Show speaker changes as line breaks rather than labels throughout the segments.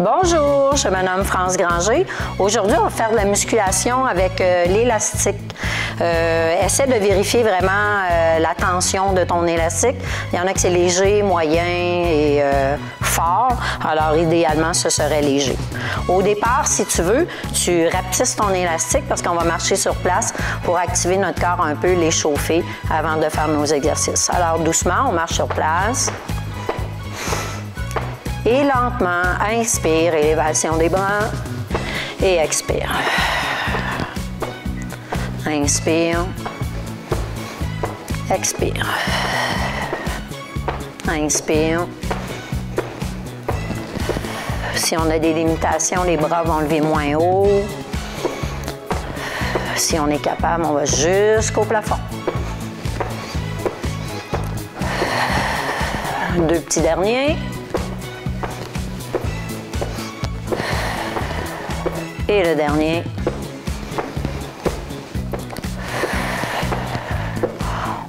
Bonjour, je me nomme France Granger. Aujourd'hui, on va faire de la musculation avec l'élastique. Essaie de vérifier vraiment la tension de ton élastique. Il y en a que c'est léger, moyen et fort. Alors, idéalement, ce serait léger. Au départ, si tu veux, tu rapetisses ton élastique parce qu'on va marcher sur place pour activer notre corps un peu, l'échauffer avant de faire nos exercices. Alors, doucement, on marche sur place. Et lentement, inspire, élévation des bras et expire. Inspire, expire. Inspire. Si on a des limitations, les bras vont lever moins haut. Si on est capable, on va jusqu'au plafond. Deux petits derniers. Et le dernier.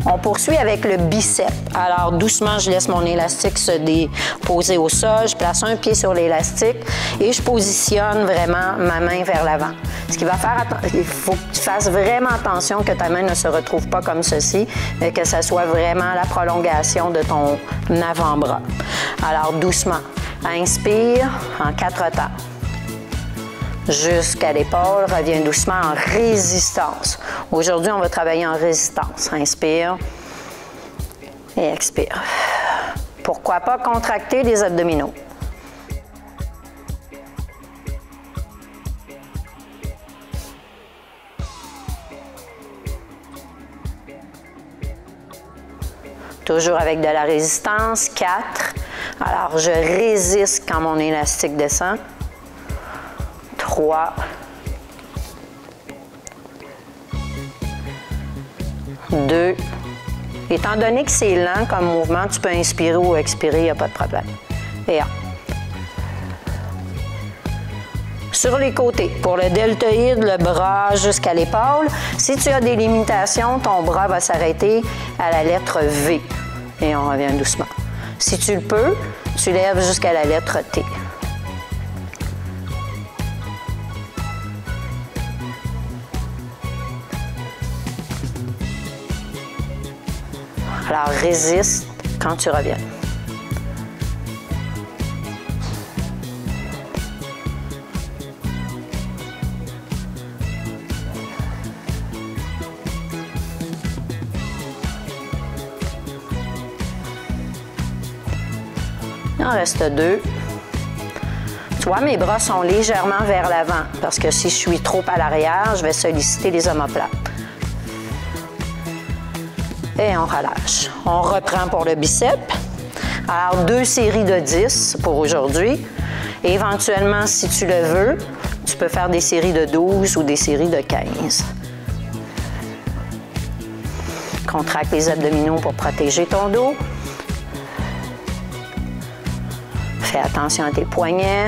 On poursuit avec le bicep. Alors, doucement, je laisse mon élastique se déposer au sol. Je place un pied sur l'élastique et je positionne vraiment ma main vers l'avant. Ce qui va faire, il faut que tu fasses vraiment attention que ta main ne se retrouve pas comme ceci, mais que ça soit vraiment la prolongation de ton avant-bras. Alors, doucement, inspire en 4 temps. Jusqu'à l'épaule, reviens doucement en résistance. Aujourd'hui, on va travailler en résistance. Inspire et expire. Pourquoi pas contracter les abdominaux? Toujours avec de la résistance. 4. Alors, je résiste quand mon élastique descend. 3, 2. Étant donné que c'est lent comme mouvement, tu peux inspirer ou expirer, il n'y a pas de problème. Et 1. Sur les côtés, pour le deltoïde, le bras jusqu'à l'épaule. Si tu as des limitations, ton bras va s'arrêter à la lettre V. Et on revient doucement. Si tu le peux, tu lèves jusqu'à la lettre T. Alors, résiste quand tu reviens. Il en reste 2. Tu vois, mes bras sont légèrement vers l'avant parce que si je suis trop à l'arrière, je vais solliciter les omoplates. Et on relâche. On reprend pour le bicep. Alors, 2 séries de 10 pour aujourd'hui. Éventuellement, si tu le veux, tu peux faire des séries de 12 ou des séries de 15. Contracte les abdominaux pour protéger ton dos. Fais attention à tes poignets,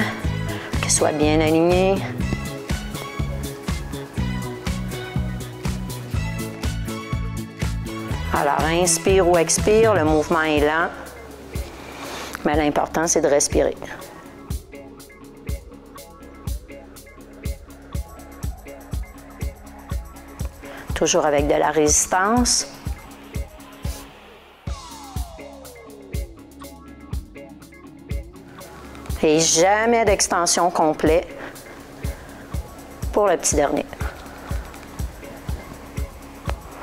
qu'ils soient bien alignés. Alors, inspire ou expire, le mouvement est lent, mais l'important, c'est de respirer. Toujours avec de la résistance. Et jamais d'extension complète pour le petit dernier.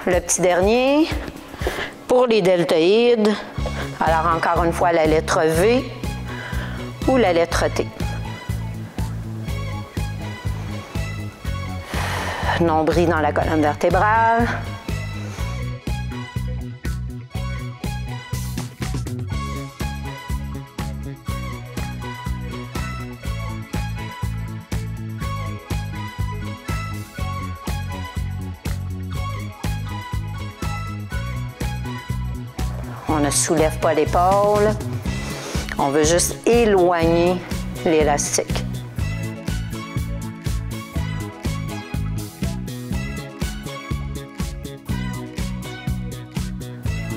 Le petit dernier, pour les deltoïdes, alors encore une fois la lettre V ou la lettre T. Nombril dans la colonne vertébrale. On ne soulève pas l'épaule. On veut juste éloigner l'élastique.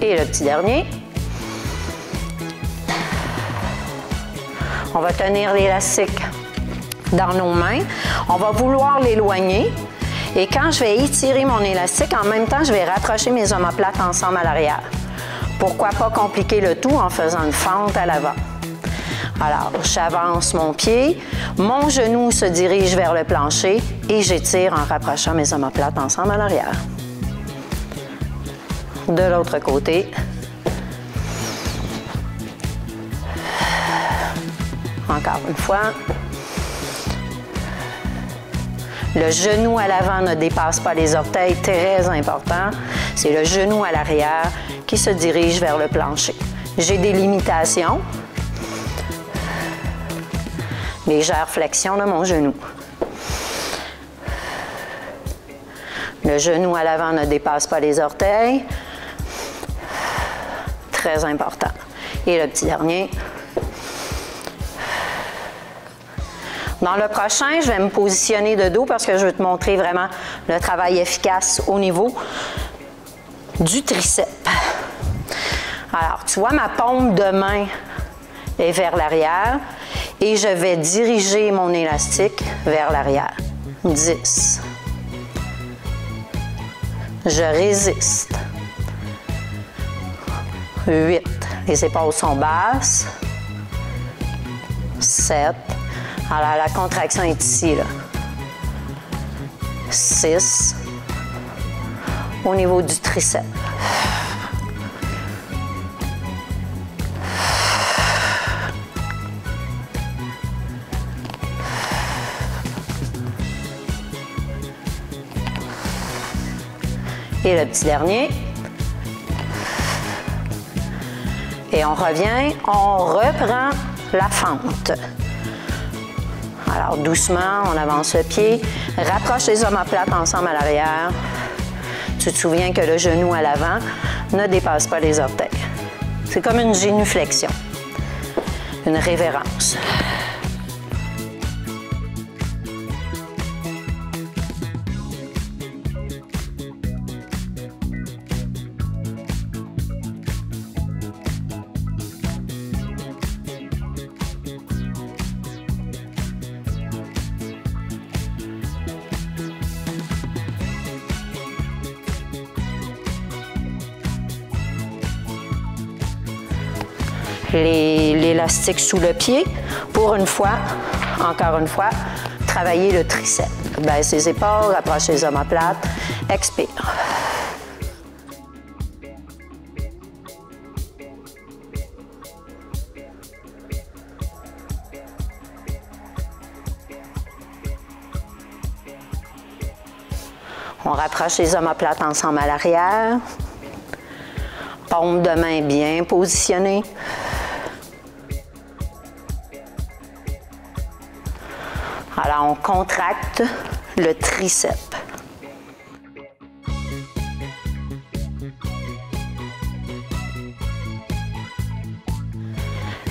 Et le petit dernier. On va tenir l'élastique dans nos mains. On va vouloir l'éloigner. Et quand je vais étirer mon élastique, en même temps, je vais rapprocher mes omoplates ensemble à l'arrière. Pourquoi pas compliquer le tout en faisant une fente à l'avant? Alors, j'avance mon pied, mon genou se dirige vers le plancher et j'étire en rapprochant mes omoplates ensemble à l'arrière. De l'autre côté. Encore une fois. Le genou à l'avant ne dépasse pas les orteils, très important. C'est le genou à l'arrière qui se dirige vers le plancher. J'ai des limitations. Légère flexion de mon genou. Le genou à l'avant ne dépasse pas les orteils. Très important. Et le petit dernier. Dans le prochain, je vais me positionner de dos parce que je veux te montrer vraiment le travail efficace au niveau du triceps. Alors, tu vois, ma paume de main est vers l'arrière et je vais diriger mon élastique vers l'arrière. 10. Je résiste. 8. Les épaules sont basses. 7. Alors, la contraction est ici, là. 6. Au niveau du triceps. Et le petit dernier. Et on revient, on reprend la fente. Alors, doucement, on avance le pied, rapproche les omoplates ensemble à l'arrière. Tu te souviens que le genou à l'avant ne dépasse pas les orteils. C'est comme une génuflexion, une révérence. L'élastique sous le pied. Pour une fois, encore une fois, travailler le triceps. Baisse les épaules, rapproche les omoplates, expire. On rapproche les omoplates ensemble à l'arrière. Paume de main bien positionnée. Alors, on contracte le triceps.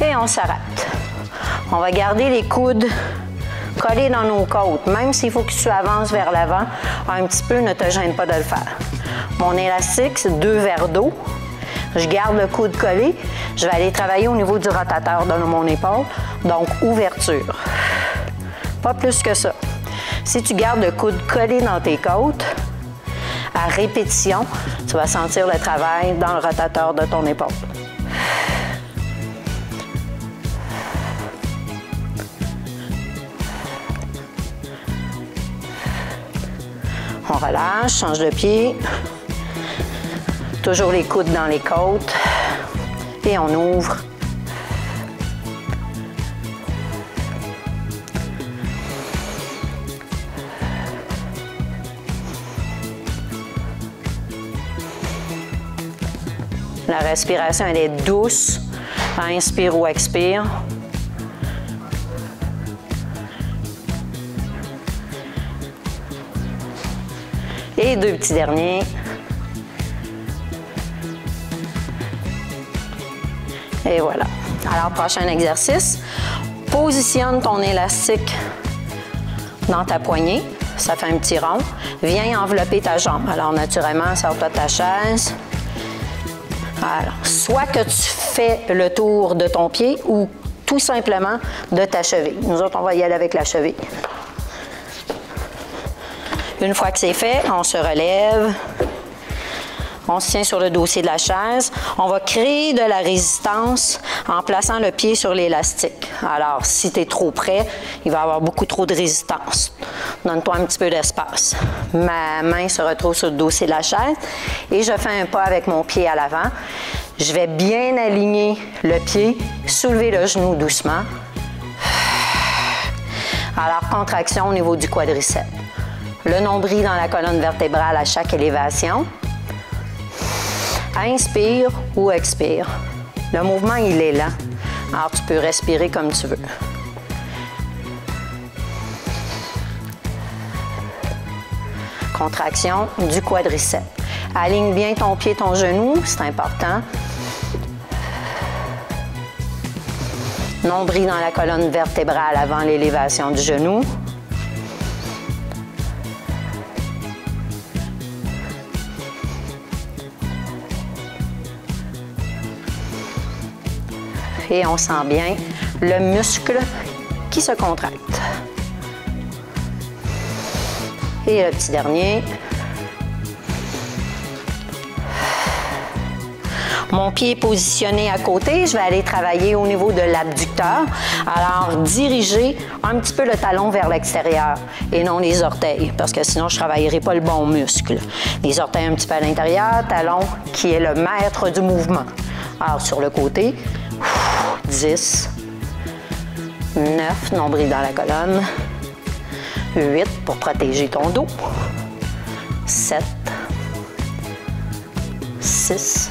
Et on s'arrête. On va garder les coudes collés dans nos côtes. Même s'il faut que tu avances vers l'avant un petit peu, ne te gêne pas de le faire. Mon élastique, c'est 2 verres d'eau. Je garde le coude collé. Je vais aller travailler au niveau du rotateur de mon épaule. Donc, ouverture. Pas plus que ça. Si tu gardes le coude collé dans tes côtes, à répétition, tu vas sentir le travail dans le rotateur de ton épaule. On relâche, change de pied. Toujours les coudes dans les côtes. Et on ouvre. La respiration, elle est douce. Inspire ou expire. Et 2 petits derniers. Et voilà. Alors, prochain exercice. Positionne ton élastique dans ta poignée. Ça fait un petit rond. Viens envelopper ta jambe. Alors, naturellement, sors-toi de ta chaise. Alors, soit que tu fais le tour de ton pied ou tout simplement de ta cheville. Nous autres, on va y aller avec la cheville. Une fois que c'est fait, on se relève. On se tient sur le dossier de la chaise. On va créer de la résistance en plaçant le pied sur l'élastique. Alors, si tu es trop près, il va y avoir beaucoup trop de résistance. Donne-toi un petit peu d'espace. Ma main se retrouve sur le dossier de la chaise et je fais un pas avec mon pied à l'avant. Je vais bien aligner le pied, soulever le genou doucement. Alors, contraction au niveau du quadriceps. Le nombril dans la colonne vertébrale à chaque élévation. Inspire ou expire. Le mouvement, il est lent. Alors, tu peux respirer comme tu veux. Contraction du quadriceps. Aligne bien ton pied, ton genou, c'est important. Nombril dans la colonne vertébrale avant l'élévation du genou. Et on sent bien le muscle qui se contracte. Et le petit dernier. Mon pied est positionné à côté. Je vais aller travailler au niveau de l'abducteur. Alors, diriger un petit peu le talon vers l'extérieur et non les orteils, parce que sinon, je ne travaillerai pas le bon muscle. Les orteils un petit peu à l'intérieur, talon qui est le maître du mouvement. Alors, sur le côté. 10, 9, nombril dans la colonne, 8 pour protéger ton dos, 7, 6,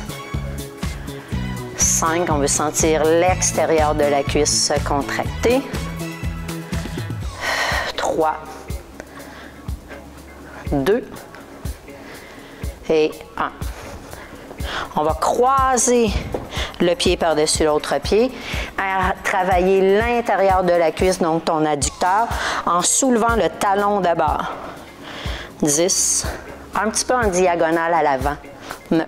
5, on veut sentir l'extérieur de la cuisse se contracter, 3, 2 et 1. On va croiser le pied par-dessus l'autre pied, à travailler l'intérieur de la cuisse, donc ton adducteur, en soulevant le talon d'abord. 10, un petit peu en diagonale à l'avant. 9,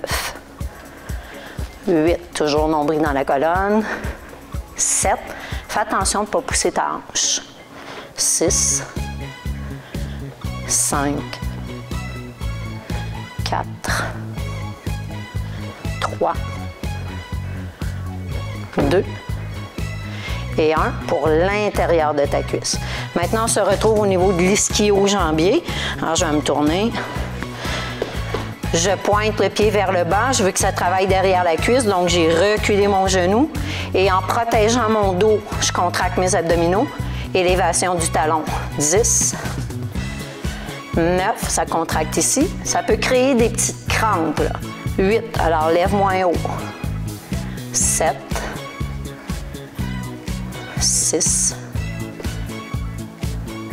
8, toujours nombril dans la colonne. 7, fais attention de ne pas pousser ta hanche. 6, 5, 4, 3, 2 et 1 pour l'intérieur de ta cuisse. Maintenant, on se retrouve au niveau de l'ischio-jambier. Alors, je vais me tourner. Je pointe le pied vers le bas. Je veux que ça travaille derrière la cuisse. Donc, j'ai reculé mon genou. Et en protégeant mon dos, je contracte mes abdominaux. Élévation du talon. 10. 9. Ça contracte ici. Ça peut créer des petites crampes. Là. 8. Alors, lève moins haut. 7. 6,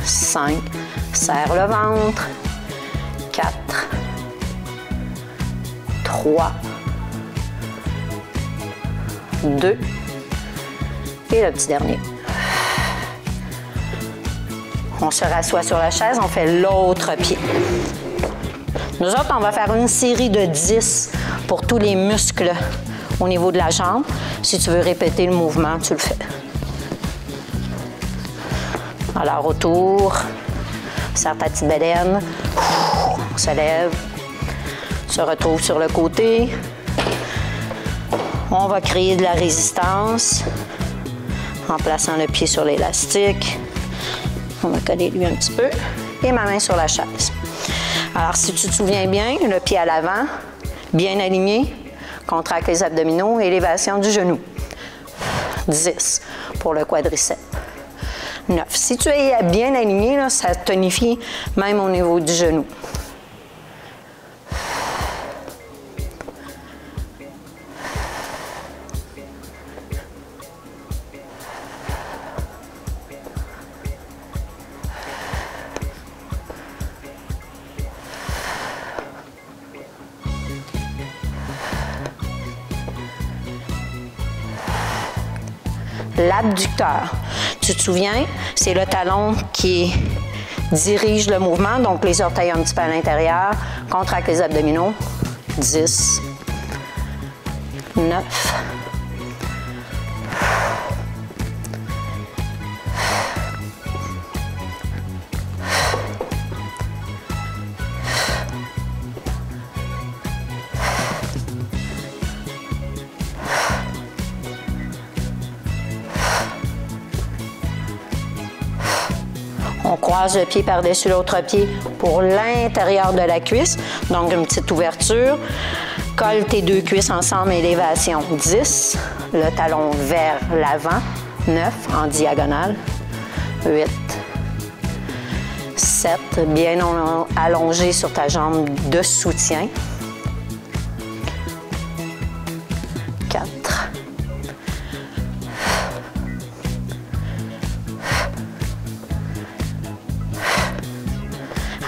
5, serre le ventre, 4, 3, 2 et le petit dernier. On se rassoit sur la chaise, on fait l'autre pied. Nous autres, on va faire une série de 10 pour tous les muscles au niveau de la jambe. Si tu veux répéter le mouvement, tu le fais. Alors, autour, serre ta petite bédaine, on se lève, se retrouve sur le côté. On va créer de la résistance en plaçant le pied sur l'élastique. On va coller lui un petit peu et ma main sur la chaise. Alors, si tu te souviens bien, le pied à l'avant, bien aligné, contracte les abdominaux, élévation du genou. 10 pour le quadriceps. 9. Si tu es bien aligné, là, ça tonifie même au niveau du genou. L'abducteur. Tu te souviens, c'est le talon qui dirige le mouvement, donc les orteils un petit peu à l'intérieur, contracte les abdominaux. 10, 9, On croise le pied par-dessus l'autre pied pour l'intérieur de la cuisse. Donc, une petite ouverture. Colle tes deux cuisses ensemble, élévation 10. Le talon vers l'avant. 9 en diagonale. 8. 7. Bien allongé sur ta jambe de soutien. 4.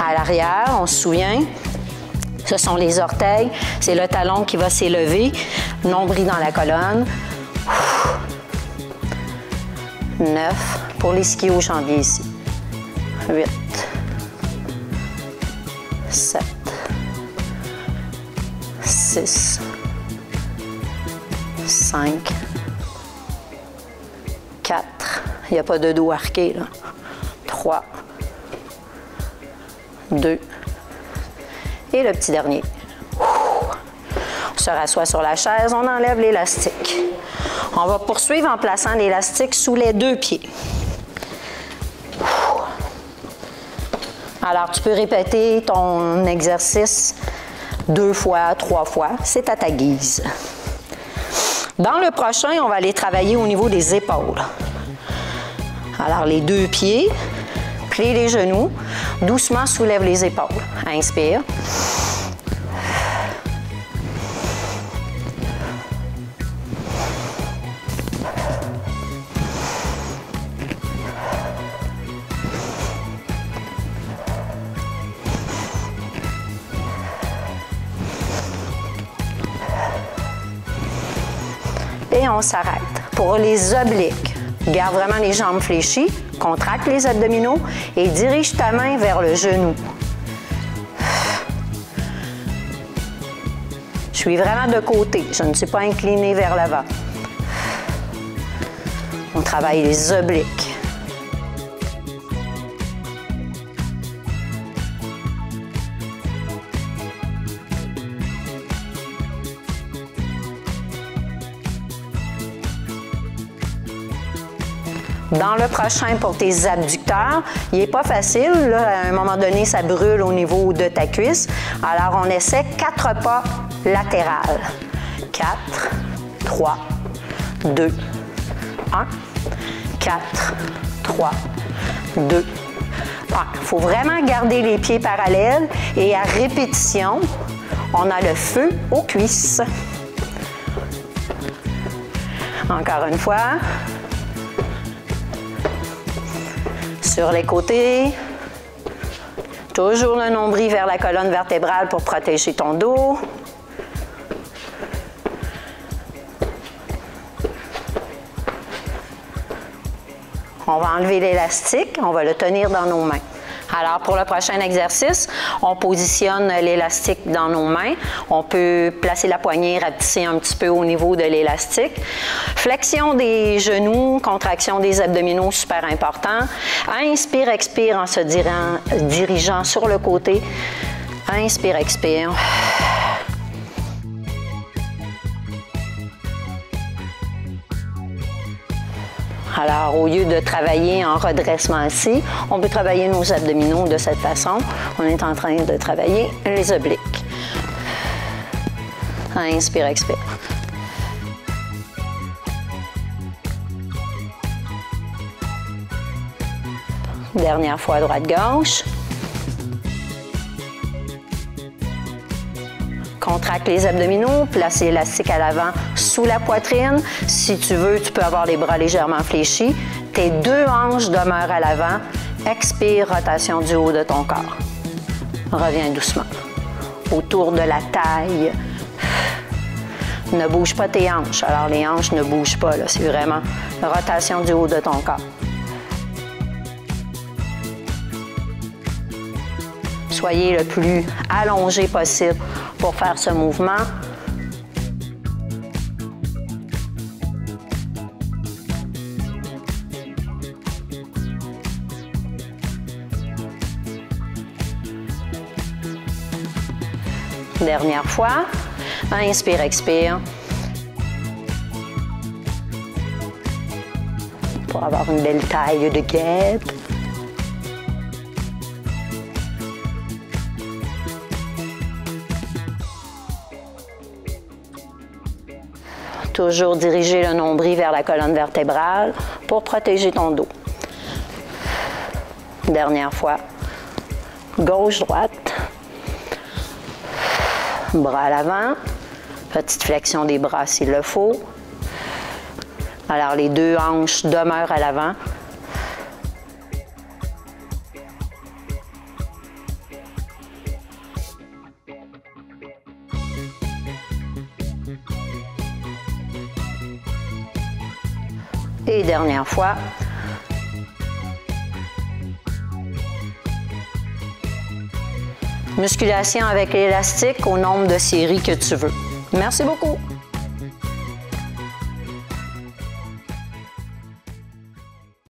À l'arrière, on se souvient, ce sont les orteils, c'est le talon qui va s'élever, nombril dans la colonne. 9 pour les ischio-jambiers ici. 8. 7. 6. 5. 4. Il n'y a pas de dos arqué, là. 3. 2. Et le petit dernier. On se rassoit sur la chaise, on enlève l'élastique. On va poursuivre en plaçant l'élastique sous les deux pieds. Alors, tu peux répéter ton exercice 2 fois, 3 fois. C'est à ta guise. Dans le prochain, on va aller travailler au niveau des épaules. Alors, les deux pieds, plie les genoux, doucement soulève les épaules. Inspire. Et on s'arrête. Pour les obliques, garde vraiment les jambes fléchies, contracte les abdominaux et dirige ta main vers le genou. Je suis vraiment de côté, je ne suis pas inclinée vers l'avant. On travaille les obliques. Dans le prochain, pour tes abducteurs, il n'est pas facile. Là, à un moment donné, ça brûle au niveau de ta cuisse. Alors, on essaie 4 pas latérales. 4, 3, 2, 1, 4, 3, 2, 1. Il faut vraiment garder les pieds parallèles et à répétition, on a le feu aux cuisses. Encore une fois. Sur les côtés, toujours le nombril vers la colonne vertébrale pour protéger ton dos. On va enlever l'élastique, on va le tenir dans nos mains. Alors, pour le prochain exercice, on positionne l'élastique dans nos mains. On peut placer la poignée, rapetisser un petit peu au niveau de l'élastique. Flexion des genoux, contraction des abdominaux, super important. Inspire, expire en se dirigeant sur le côté. Inspire, expire. Alors, au lieu de travailler en redressement ici, on peut travailler nos abdominaux de cette façon. On est en train de travailler les obliques. Inspire, expire. Dernière fois, droite-gauche. Contracte les abdominaux, place l'élastique à l'avant sous la poitrine. Si tu veux, tu peux avoir les bras légèrement fléchis. Tes deux hanches demeurent à l'avant. Expire, rotation du haut de ton corps. Reviens doucement. Autour de la taille. Ne bouge pas tes hanches. Alors, les hanches ne bougent pas. C'est vraiment rotation du haut de ton corps. Soyez le plus allongé possible pour faire ce mouvement. Dernière fois. Inspire, expire. Pour avoir une belle taille de guêpe. Toujours diriger le nombril vers la colonne vertébrale pour protéger ton dos. Dernière fois. Gauche-droite. Bras à l'avant. Petite flexion des bras s'il le faut. Alors, les deux hanches demeurent à l'avant. Et dernière fois. Musculation avec l'élastique au nombre de séries que tu veux. Merci beaucoup.